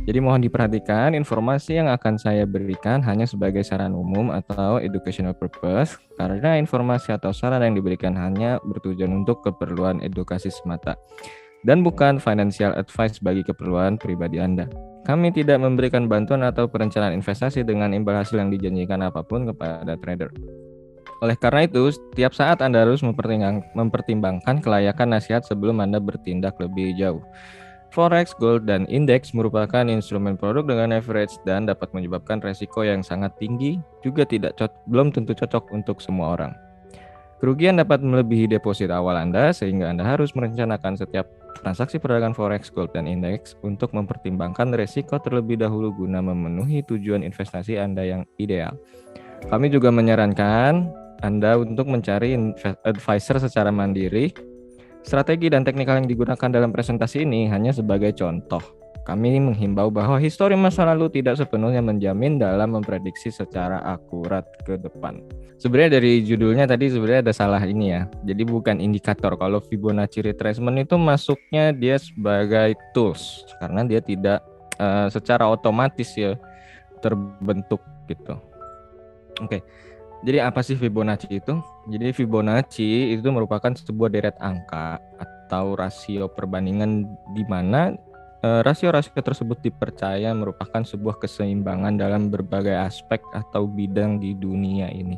Jadi mohon diperhatikan, informasi yang akan saya berikan hanya sebagai saran umum atau educational purpose, karena informasi atau saran yang diberikan hanya bertujuan untuk keperluan edukasi semata dan bukan financial advice bagi keperluan pribadi Anda. Kami tidak memberikan bantuan atau perencanaan investasi dengan imbal hasil yang dijanjikan apapun kepada trader. Oleh karena itu, setiap saat Anda harus mempertimbangkan kelayakan nasihat sebelum Anda bertindak lebih jauh. Forex, gold, dan indeks merupakan instrumen produk dengan average dan dapat menyebabkan resiko yang sangat tinggi, juga belum tentu cocok untuk semua orang. Kerugian dapat melebihi deposit awal Anda, sehingga Anda harus merencanakan setiap transaksi perdagangan forex, gold, dan indeks untuk mempertimbangkan resiko terlebih dahulu guna memenuhi tujuan investasi Anda yang ideal. Kami juga menyarankan Anda untuk mencari advisor secara mandiri. Strategi dan teknikal yang digunakan dalam presentasi ini hanya sebagai contoh. Kami menghimbau bahwa histori masa lalu tidak sepenuhnya menjamin dalam memprediksi secara akurat ke depan. Sebenarnya dari judulnya tadi sebenarnya ada salah ini ya. Jadi bukan indikator. Kalau Fibonacci retracement itu masuknya dia sebagai tools karena dia tidak secara otomatis ya terbentuk gitu. Oke. Jadi apa sih Fibonacci itu? Jadi Fibonacci itu merupakan sebuah deret angka atau rasio perbandingan di mana rasio-rasio tersebut dipercaya merupakan sebuah keseimbangan dalam berbagai aspek atau bidang di dunia ini.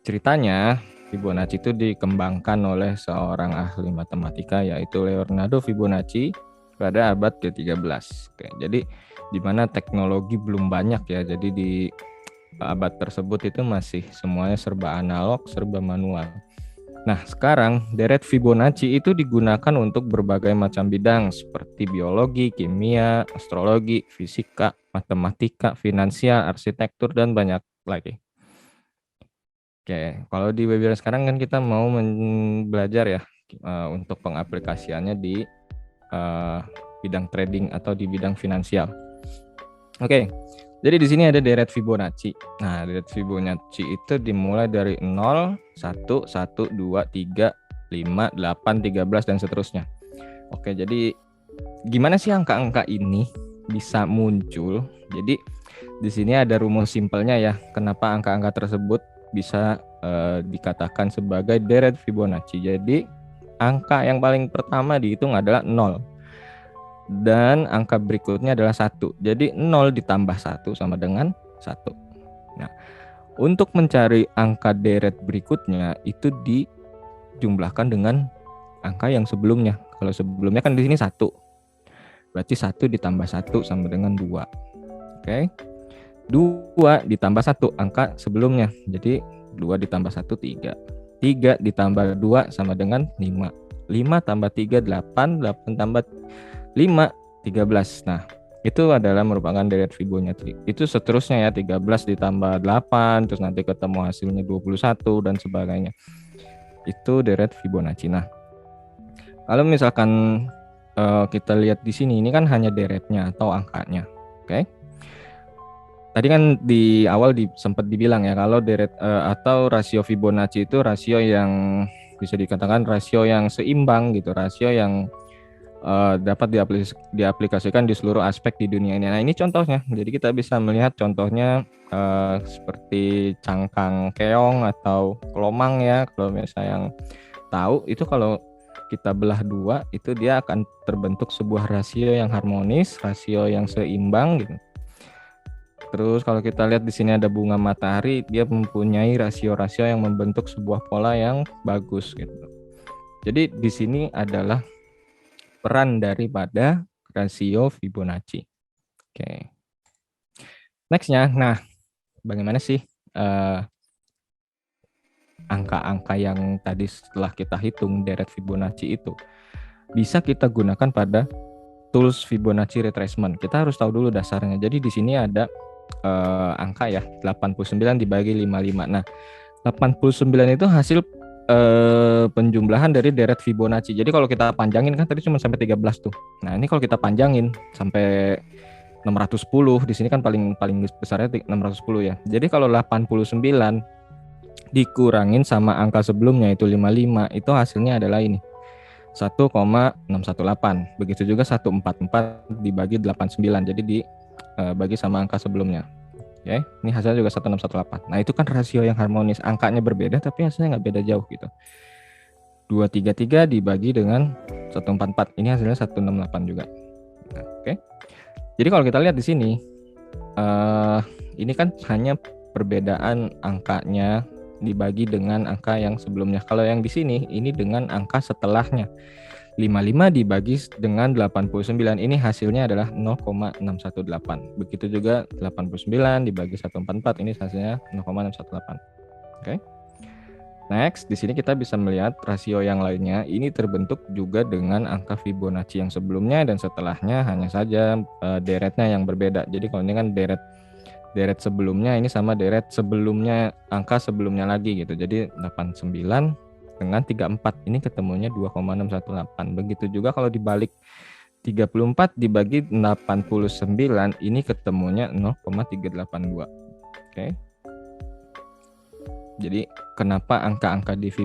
Ceritanya, Fibonacci itu dikembangkan oleh seorang ahli matematika yaitu Leonardo Fibonacci pada abad ke-13. Oke, jadi di mana teknologi belum banyak ya. Jadi di abad tersebut itu masih semuanya serba analog, serba manual. Nah, sekarang deret Fibonacci itu digunakan untuk berbagai macam bidang seperti biologi, kimia, astrologi, fisika, matematika, finansial, arsitektur, dan banyak lagi. Oke, kalau di webinar sekarang kan kita mau belajar ya untuk pengaplikasiannya di bidang trading atau di bidang finansial. Oke. Jadi di sini ada deret Fibonacci. Nah, deret Fibonacci itu dimulai dari 0, 1, 1, 2, 3, 5, 8, 13 dan seterusnya. Oke, jadi gimana sih angka-angka ini bisa muncul? Jadi di sini ada rumus simpelnya ya. Kenapa angka-angka tersebut bisa dikatakan sebagai deret Fibonacci. Jadi angka yang paling pertama dihitung adalah 0. Dan angka berikutnya adalah 1. Jadi 0 ditambah 1 sama dengan 1. Nah, untuk mencari angka deret berikutnya itu dijumlahkan dengan angka yang sebelumnya. Kalau sebelumnya kan di sini 1. Berarti 1 ditambah 1 sama dengan 2. Oke. 2 ditambah 1 angka sebelumnya. Jadi 2 ditambah 1 3. 3 ditambah 2 sama dengan 5. 5 tambah 3 8, 8 tambah 5, 13. Nah, itu adalah merupakan deret Fibonacci. Itu seterusnya ya, 13 ditambah 8, terus nanti ketemu hasilnya 21 dan sebagainya. Itu deret Fibonacci. Nah, kalau misalkan kita lihat di sini, ini kan hanya deretnya atau angkanya. Oke. Tadi kan di awal sempat dibilang ya, kalau deret atau rasio Fibonacci itu rasio yang bisa dikatakan rasio yang seimbang gitu, rasio yang dapat diaplikasikan di seluruh aspek di dunia ini. Nah, ini contohnya. Jadi kita bisa melihat contohnya seperti cangkang keong atau kelomang ya. Kalau misalnya yang tahu itu kalau kita belah dua itu dia akan terbentuk sebuah rasio yang harmonis, rasio yang seimbang gitu. Terus kalau kita lihat di sini ada bunga matahari, dia mempunyai rasio-rasio yang membentuk sebuah pola yang bagus gitu. Jadi di sini adalah peran daripada rasio Fibonacci. Oke. Nextnya, nah bagaimana sih angka-angka yang tadi setelah kita hitung deret Fibonacci itu bisa kita gunakan pada tools Fibonacci retracement. Kita harus tahu dulu dasarnya. Jadi di sini ada angka ya 89 dibagi 55. Nah 89 itu hasil penjumlahan dari deret Fibonacci. Jadi kalau kita panjangin kan tadi cuma sampai 13 tuh. Nah, ini kalau kita panjangin sampai 610, di sini kan paling besarnya 610 ya. Jadi kalau 89 dikurangin sama angka sebelumnya itu 55, itu hasilnya adalah ini. 1,618. Begitu juga 144 dibagi 89. Jadi dibagi sama angka sebelumnya. Oke, ini hasilnya juga 1,618. Nah, itu kan rasio yang harmonis. Angkanya berbeda tapi hasilnya nggak beda jauh gitu. 233 dibagi dengan 144. Ini hasilnya 168 juga. Nah, oke. Jadi kalau kita lihat di sini, ini kan hanya perbedaan angkanya dibagi dengan angka yang sebelumnya. Kalau yang di sini ini dengan angka setelahnya. 55 dibagi dengan 89, ini hasilnya adalah 0,618. Begitu juga 89 dibagi 144, ini hasilnya 0,618. Oke. Next, di sini kita bisa melihat rasio yang lainnya. Ini terbentuk juga dengan angka Fibonacci yang sebelumnya dan setelahnya, hanya saja deretnya yang berbeda. Jadi kalau ini kan deret sebelumnya, ini sama deret sebelumnya, angka sebelumnya lagi gitu. Jadi 89 dengan 34, ini ketemunya 2,618. Begitu juga kalau dibalik 34 dibagi 89, ini ketemunya 0,382. Oke. Jadi kenapa angka-angka di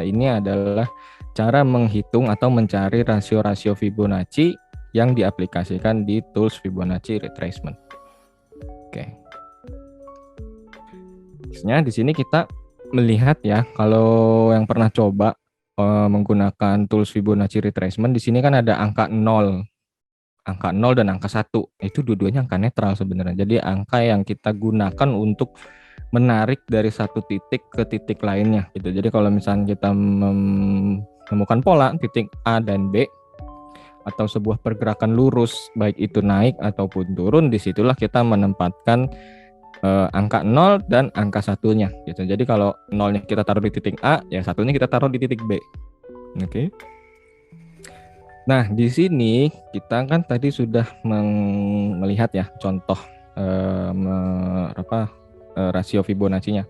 ini adalah cara menghitung atau mencari rasio-rasio Fibonacci yang diaplikasikan di tools Fibonacci retracement. Oke. Di sini kita melihat ya, kalau yang pernah coba menggunakan tools Fibonacci retracement, di sini kan ada angka 0 dan angka 1. Itu dua-duanya angka netral sebenarnya. Jadi angka yang kita gunakan untuk menarik dari satu titik ke titik lainnya gitu. Jadi kalau misalnya kita menemukan pola titik A dan B atau sebuah pergerakan lurus, baik itu naik ataupun turun, disitulah kita menempatkan angka 0 dan angka satunya gitu. Jadi kalau 0-nya kita taruh di titik A, ya satunya kita taruh di titik B. Oke. Nah, di sini kita kan tadi sudah melihat ya contoh rasio Fibonacci-nya.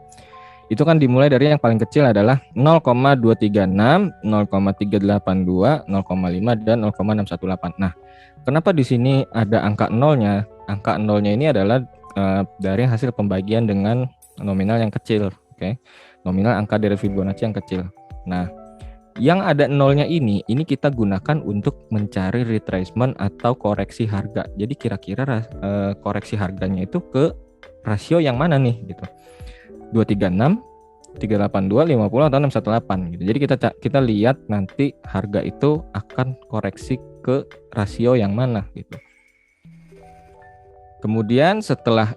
Itu kan dimulai dari yang paling kecil adalah 0,236, 0,382, 0,5 dan 0,618. Nah, kenapa di sini ada angka 0-nya? Angka 0-nya ini adalah dari hasil pembagian dengan nominal yang kecil, oke. Nominal angka dari Fibonacci yang kecil. Nah, yang ada nolnya ini kita gunakan untuk mencari retracement atau koreksi harga. Jadi kira-kira koreksi harganya itu ke rasio yang mana nih gitu. 236, 382, 50 atau 618 gitu. Jadi kita lihat nanti harga itu akan koreksi ke rasio yang mana gitu. Kemudian setelah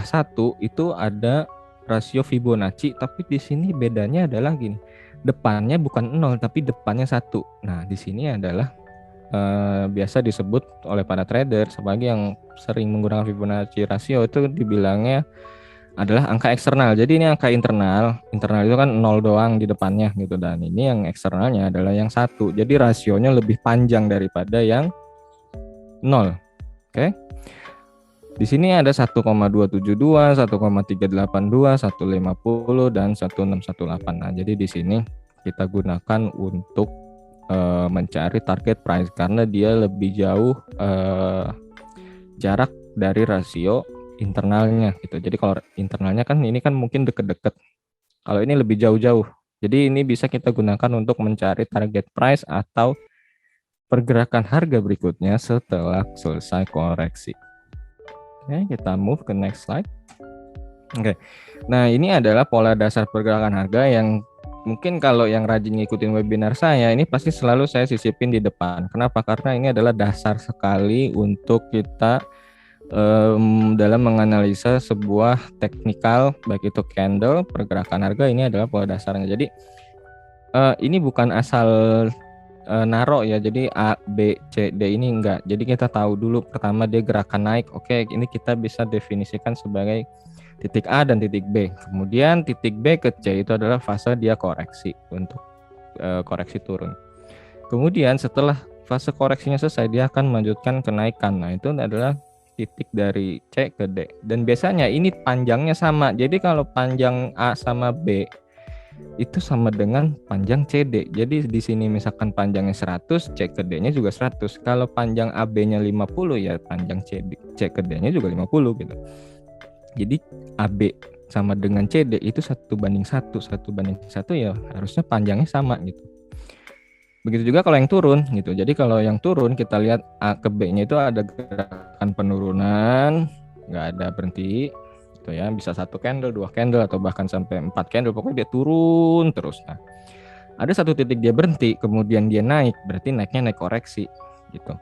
satu itu ada rasio Fibonacci, tapi di sini bedanya adalah gini. Depannya bukan 0 tapi depannya 1. Nah, di sini adalah biasa disebut oleh para trader sebagai yang sering menggunakan Fibonacci rasio itu dibilangnya adalah angka eksternal. Jadi ini angka internal. Internal itu kan 0 doang di depannya gitu, dan ini yang eksternalnya adalah yang 1. Jadi rasionya lebih panjang daripada yang 0. Oke. Di sini ada 1,272, 1,382, 150 dan 1618. Nah, jadi di sini kita gunakan untuk mencari target price karena dia lebih jauh jarak dari rasio internalnya gitu. Jadi kalau internalnya kan ini kan mungkin deket-deket. Kalau ini lebih jauh-jauh. Jadi ini bisa kita gunakan untuk mencari target price atau pergerakan harga berikutnya setelah selesai koreksi. Oke, kita move ke next slide. Oke. Nah, ini adalah pola dasar pergerakan harga yang mungkin kalau yang rajin ngikutin webinar saya ini pasti selalu saya sisipin di depan. Kenapa? Karena ini adalah dasar sekali untuk kita dalam menganalisa sebuah teknikal, baik itu candle, pergerakan harga, ini adalah pola dasarnya. Jadi ini bukan asal naro ya, jadi A, B, C, D ini enggak. Jadi kita tahu dulu pertama dia gerakan naik. Oke, ini kita bisa definisikan sebagai titik A dan titik B. Kemudian titik B ke C itu adalah fase dia koreksi untuk koreksi turun. Kemudian setelah fase koreksinya selesai, dia akan melanjutkan kenaikan. Nah, itu adalah titik dari C ke D. Dan biasanya ini panjangnya sama. Jadi kalau panjang A sama B itu sama dengan panjang CD. Jadi di sini misalkan panjangnya 100, C ke D-nya juga 100. Kalau panjang AB-nya 50 ya panjang C ke D-nya juga 50 gitu. Jadi AB sama dengan CD itu 1:1, 1:1 ya harusnya panjangnya sama gitu. Begitu juga kalau yang turun gitu. Jadi kalau yang turun kita lihat A ke B-nya itu ada gerakan penurunan, nggak ada berhenti gitu ya. Bisa 1 candle, 2 candle atau bahkan sampai 4 candle, pokoknya dia turun terus. Nah, ada satu titik dia berhenti, kemudian dia naik, berarti naiknya naik koreksi gitu.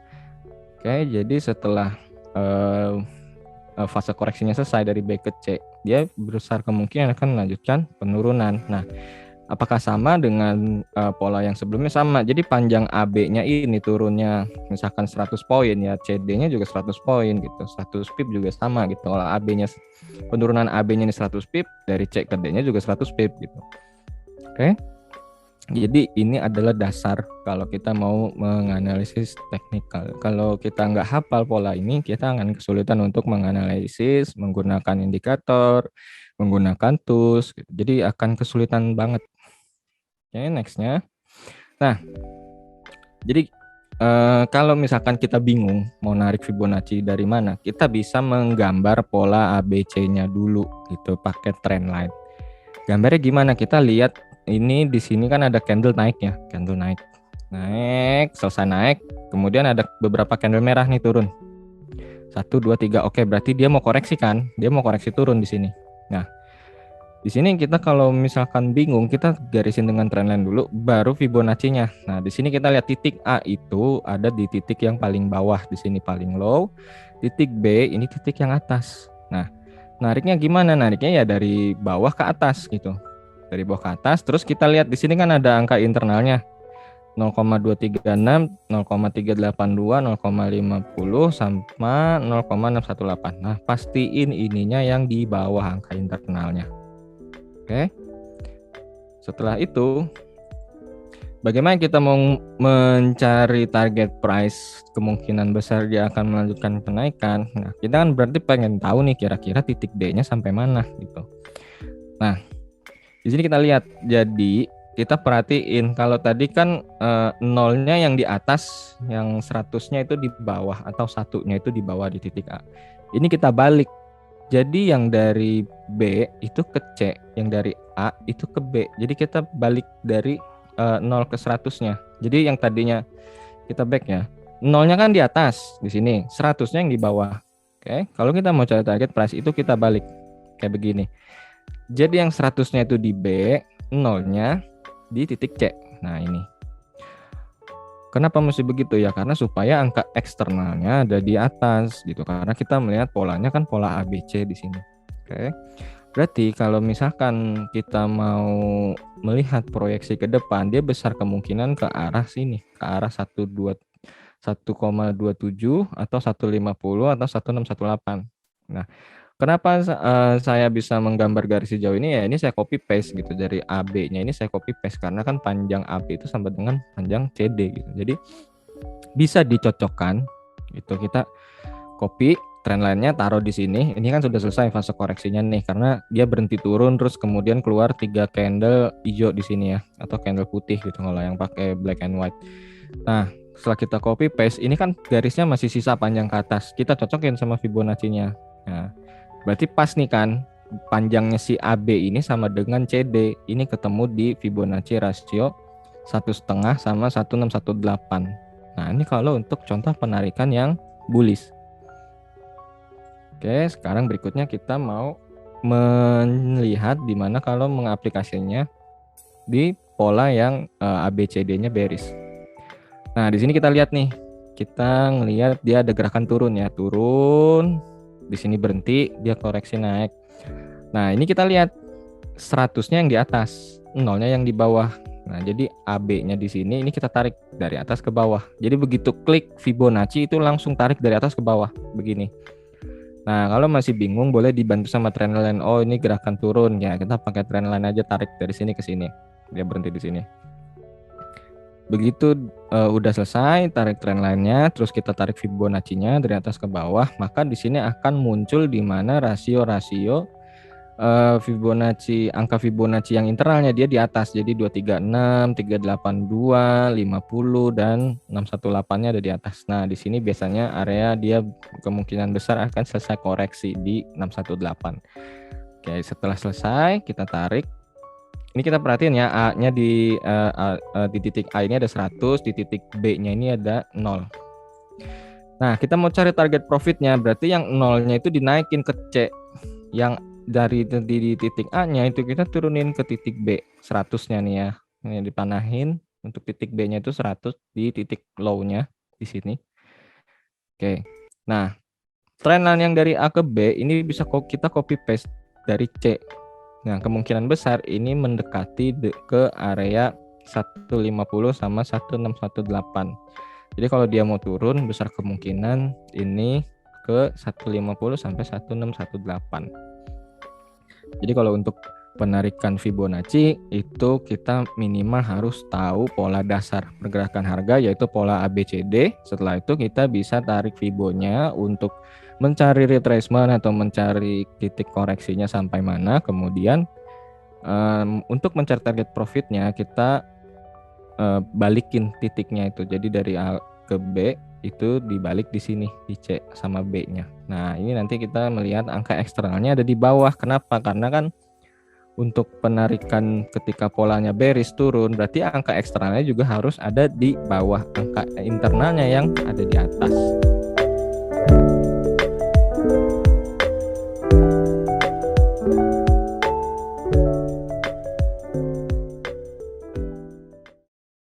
Oke, jadi setelah fase koreksinya selesai dari B ke C, dia besar kemungkinan akan melanjutkan penurunan. Nah, apakah sama dengan pola yang sebelumnya? Sama. Jadi panjang AB-nya ini turunnya misalkan 100 poin ya, CD-nya juga 100 poin gitu. 100 pip juga sama gitu. Kalau AB-nya penurunan AB-nya ini 100 pip, dari C ke D-nya juga 100 pip gitu. Oke. Jadi ini adalah dasar kalau kita mau menganalisis teknikal. Kalau kita nggak hafal pola ini, kita akan kesulitan untuk menganalisis menggunakan indikator, menggunakan tools. Gitu. Jadi akan kesulitan banget. Oke, nextnya. Nah, jadi kalau misalkan kita bingung mau narik Fibonacci dari mana, kita bisa menggambar pola ABC-nya dulu gitu pakai trendline. Gambarnya gimana? Kita lihat ini di sini kan ada candle naik ya, candle naik, selesai naik, kemudian ada beberapa candle merah nih turun. 1, 2, 3, oke berarti dia mau koreksi kan? Dia mau koreksi turun di sini. Nah, di sini kita kalau misalkan bingung, kita garisin dengan trendline dulu, baru Fibonacci-nya. Nah, di sini kita lihat titik A itu ada di titik yang paling bawah, di sini paling low. Titik B ini titik yang atas. Nah, nariknya gimana? Nariknya ya dari bawah ke atas gitu. Dari bawah ke atas, terus kita lihat di sini kan ada angka internalnya. 0,236, 0,382, 0,50 sama 0,618. Nah, pastiin ininya yang di bawah angka internalnya. Oke. Setelah itu, bagaimana kita mau mencari target price? Kemungkinan besar dia akan melanjutkan kenaikan. Nah, kita kan berarti pengen tahu nih kira-kira titik D-nya sampai mana gitu. Nah, di sini kita lihat. Jadi, kita perhatiin kalau tadi kan nolnya yang di atas, yang 100-nya itu di bawah atau satunya itu di bawah di titik A. Ini kita balik. Jadi yang dari B itu ke C, yang dari A itu ke B. Jadi kita balik dari 0 ke 100-nya. Jadi yang tadinya kita back ya, nolnya kan di atas di sini, 100-nya yang di bawah. Oke, kalau kita mau cari target price itu kita balik kayak begini. Jadi yang 100-nya itu di B, nolnya di titik C. Nah ini. Kenapa mesti begitu ya? Karena supaya angka eksternalnya ada di atas gitu. Karena kita melihat polanya kan pola ABC di sini. Oke. Berarti kalau misalkan kita mau melihat proyeksi ke depan, dia besar kemungkinan ke arah sini, ke arah 1,27 atau 1,50 atau 1,618. Nah, kenapa saya bisa menggambar garis hijau ini ya? Ini saya copy paste gitu dari AB-nya, ini saya copy paste karena kan panjang AB itu sama dengan panjang CD gitu. Jadi bisa dicocokkan gitu. Kita copy trendline-nya taruh di sini. Ini kan sudah selesai fase koreksinya nih karena dia berhenti turun terus kemudian keluar 3 candle hijau di sini ya atau candle putih gitu kalau yang pakai black and white. Nah, setelah kita copy paste, ini kan garisnya masih sisa panjang ke atas. Kita cocokin sama Fibonacci-nya. Nah, berarti pas nih kan panjangnya si AB ini sama dengan CD. Ini ketemu di Fibonacci rasio 1,5 sama 1,618. Nah, ini kalau untuk contoh penarikan yang bullish. Oke, sekarang berikutnya kita mau melihat di mana kalau mengaplikasinya di pola yang ABCD-nya bearish. Nah, di sini kita lihat nih. Kita ngelihat dia ada gerakan turun ya, turun. Di sini berhenti, dia koreksi naik. Nah, ini kita lihat 100-nya yang di atas, 0-nya yang di bawah. Nah, jadi AB-nya di sini ini kita tarik dari atas ke bawah. Jadi begitu klik Fibonacci itu langsung tarik dari atas ke bawah begini. Nah, kalau masih bingung boleh dibantu sama trendline. Oh, ini gerakan turun ya. Kita pakai trendline aja, tarik dari sini ke sini. Dia berhenti di sini. Begitu udah selesai tarik trendline-nya, terus kita tarik Fibonacci-nya dari atas ke bawah, maka di sini akan muncul di mana rasio-rasio Fibonacci, angka Fibonacci yang internalnya dia di atas. Jadi 236, 382, 50 dan 618-nya ada di atas. Nah, di sini biasanya area dia kemungkinan besar akan selesai koreksi di 618. Oke, setelah selesai kita tarik Ini kita perhatiin ya, A-nya di titik A ini ada 100, di titik B-nya ini ada 0. Nah, kita mau cari target profitnya, berarti yang 0-nya itu dinaikin ke C. Yang dari di titik A-nya itu kita turunin ke titik B, 100-nya nih ya. Ini dipanahin, untuk titik B-nya itu 100 di titik low-nya di sini. Oke. Nah, trend line yang dari A ke B ini bisa kita copy paste dari C. Nah, kemungkinan besar ini mendekati ke area 150 sama 1618. Jadi kalau dia mau turun, besar kemungkinan ini ke 150 sampai 1618. Jadi kalau untuk penarikan Fibonacci itu kita minimal harus tahu pola dasar pergerakan harga, yaitu pola ABCD. Setelah itu kita bisa tarik Fibonya untuk mencari retracement atau mencari titik koreksinya sampai mana. Kemudian untuk mencari target profitnya kita balikin titiknya itu. Jadi dari A ke B itu dibalik di sini di C sama B-nya. Nah, ini nanti kita melihat angka eksternalnya ada di bawah. Kenapa? Karena kan untuk penarikan ketika polanya bearish turun, berarti angka eksternalnya juga harus ada di bawah angka internalnya yang ada di atas.